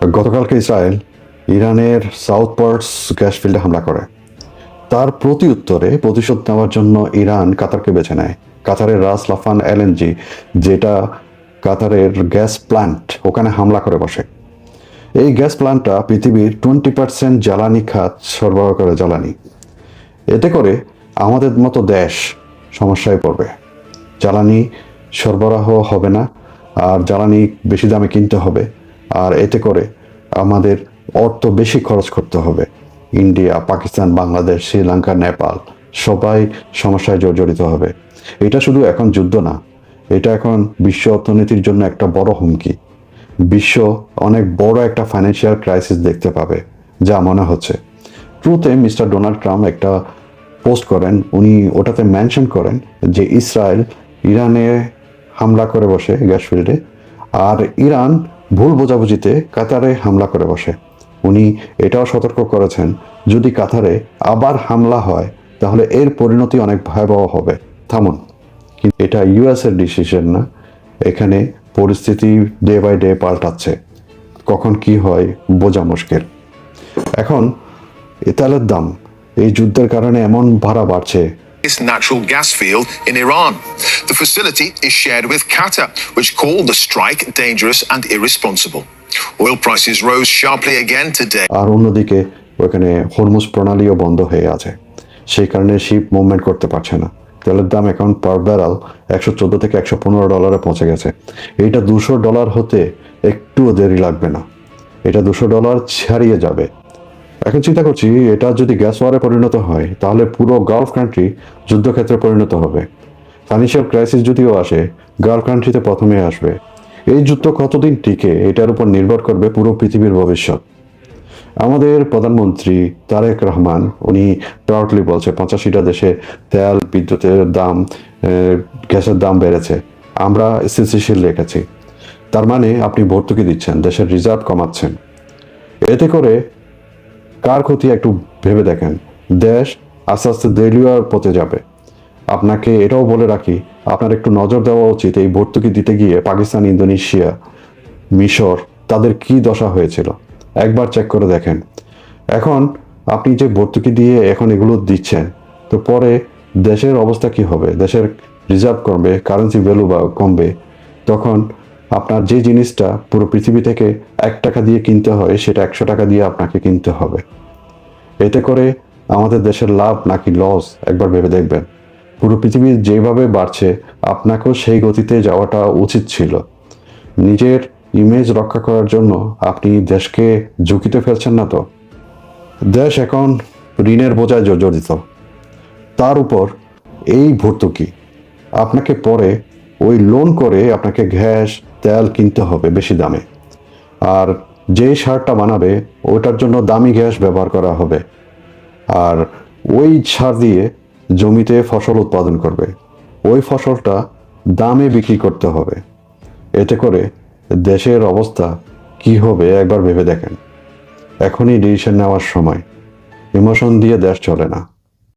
গতকালকে ইসরায়েল ইরানের south parts gas ফিল্ডে হামলা করে। তার প্রতি উত্তরে প্রতিশোধ নেওয়ার জন্য ইরান কাতারকে বেছে নেয়। কাতারের রাস লাফান এলএনজি, যেটা কাতারের গ্যাস প্ল্যান্ট, ওখানে হামলা করে বসে। এই গ্যাস প্ল্যান্টটা পৃথিবীর 20% জ্বালানি খাত সরবরাহ করে জ্বালানি। এতে করে আমাদের মতো দেশ সমস্যায় পড়বে। জ্বালানি সরবরাহ হবে না, আর জ্বালানি বেশি দামে কিনতে হবে, আর এতে করে আমাদের অর্থ বেশি খরচ করতে হবে। ইন্ডিয়া, পাকিস্তান, বাংলাদেশ, শ্রীলঙ্কা, নেপাল সবাই সমস্যায় জড়িত হবে। এটা শুধু এখন যুদ্ধ না, এটা এখন বিশ্ব অর্থনীতির জন্য একটা বড় হুমকি। বিশ্ব অনেক বড় একটা ফাইন্যান্সিয়াল ক্রাইসিস দেখতে পাবে, যা মনে হচ্ছে। ট্রুথে মিস্টার ডোনাল্ড ট্রাম্প একটা পোস্ট করেন, উনি ওটাতে মেনশন করেন যে ইসরায়েল ইরানে হামলা করে বসে গ্যাস ফিল্ডে, আর ইরান ভুল বোঝাবুঝিতে কাতারে হামলা করে বসে। উনি এটাও সতর্ক করেছেন, যদি কাতারে আবার হামলা হয় তাহলে এর পরিণতি অনেক ভয়াবহ হবে। থামুন, কিন্তু এটা ইউএসের ডিসিশন না, এখানে পরিস্থিতি ডে বাই ডে পাল্টাচ্ছে, কখন কি হয় বোঝা মুশকিল। এখন তেলের দাম এই যুদ্ধের কারণে এমন ভাড়া বাড়ছে। Natural gas field in Iran. The facility is shared with Qatar, which called the strike dangerous and irresponsible. Oil prices rose sharply again today. আর অন্যদিকে ওখানে হরমুজ প্রণালীও বন্ধ হয়ে আছে, সেই কারণে শিপ মুভমেন্ট করতে পারছে না। তেলের দাম এখন পার ব্যারেল $114 থেকে $115 পৌঁছে গেছে। এইটা $200 হতে একটুও দেরি লাগবে না, এটা $200 ছাড়িয়ে যাবে। এখন চিন্তা করছি, এটা যদি গ্যাস ওয়ারে পরিণত হয় তাহলে পুরো গালফ কান্ট্রি যুদ্ধক্ষেত্রে পরিণত হবে। ফাইন্যান্সিয়াল ক্রাইসিস যদিও আসে, গালফ কান্ট্রিতে প্রথমে আসবে। এই যুদ্ধ কতদিন টিকে এটার উপর নির্ভর করবে পুরো পৃথিবীর ভবিষ্যৎ। আমাদের প্রধানমন্ত্রী তারেক রহমান উনি প্রাউডলি বলছে 85টা দেশে তেল, বিদ্যুতের দাম, গ্যাসের দাম বেড়েছে, আমরা স্থিতিশীল রেখেছি। তার মানে আপনি ভর্তুকি দিচ্ছেন, দেশের রিজার্ভ কমাচ্ছেন। এতে করে কার ক্ষতি একটু ভেবে দেখেন। দেশ আস্তে আস্তে দেউলিয়ার পথে যাবে। আপনাকে এটাও বলে রাখি, আপনার একটু নজর দেওয়া উচিত এই ভর্তুকি দিতে গিয়ে পাকিস্তান, ইন্দোনেশিয়া, মিশর, তাদের কি দশা হয়েছিল একবার চেক করে দেখেন। এখন আপনি যে ভর্তুকি দিয়ে এখন এগুলো দিচ্ছেন, তো পরে দেশের অবস্থা কি হবে? দেশের রিজার্ভ কমবে, কারেন্সি ভ্যালু বা কমবে, তখন আপনার যে জিনিসটা পুরো পৃথিবী থেকে $1 দিয়ে কিনতে হয় সেটা $100 দিয়ে আপনাকে কিনতে হবে। এতে করে আমাদের দেশের লাভ নাকি লস একবার ভেবে দেখবেন। পুরো পৃথিবী যেভাবে বাড়ছে, আপনাকেও সেই গতিতে যাওয়াটা উচিত ছিল। নিজের ইমেজ রক্ষা করার জন্য আপনি দেশকে ঝুঁকিতে ফেলছেন না তো? দেশ এখন ঋণের বোঝায় জর্জরিত, তার উপর এই ভর্তুকি। আপনাকে পরে ওই লোন করে আপনাকে গ্যাস, তেল কিনতে হবে বেশি দামে, আর যে সারটা বানাবে ওটার জন্য দামি গ্যাস ব্যবহার করা হবে, আর ওই সার দিয়ে জমিতে ফসল উৎপাদন করবে, ওই ফসলটা দামে বিক্রি করতে হবে। এতে করে দেশের অবস্থা কি হবে একবার ভেবে দেখেন। এখনই ডিসিশন নেওয়ার সময়, ইমোশন দিয়ে দেশ চলে না।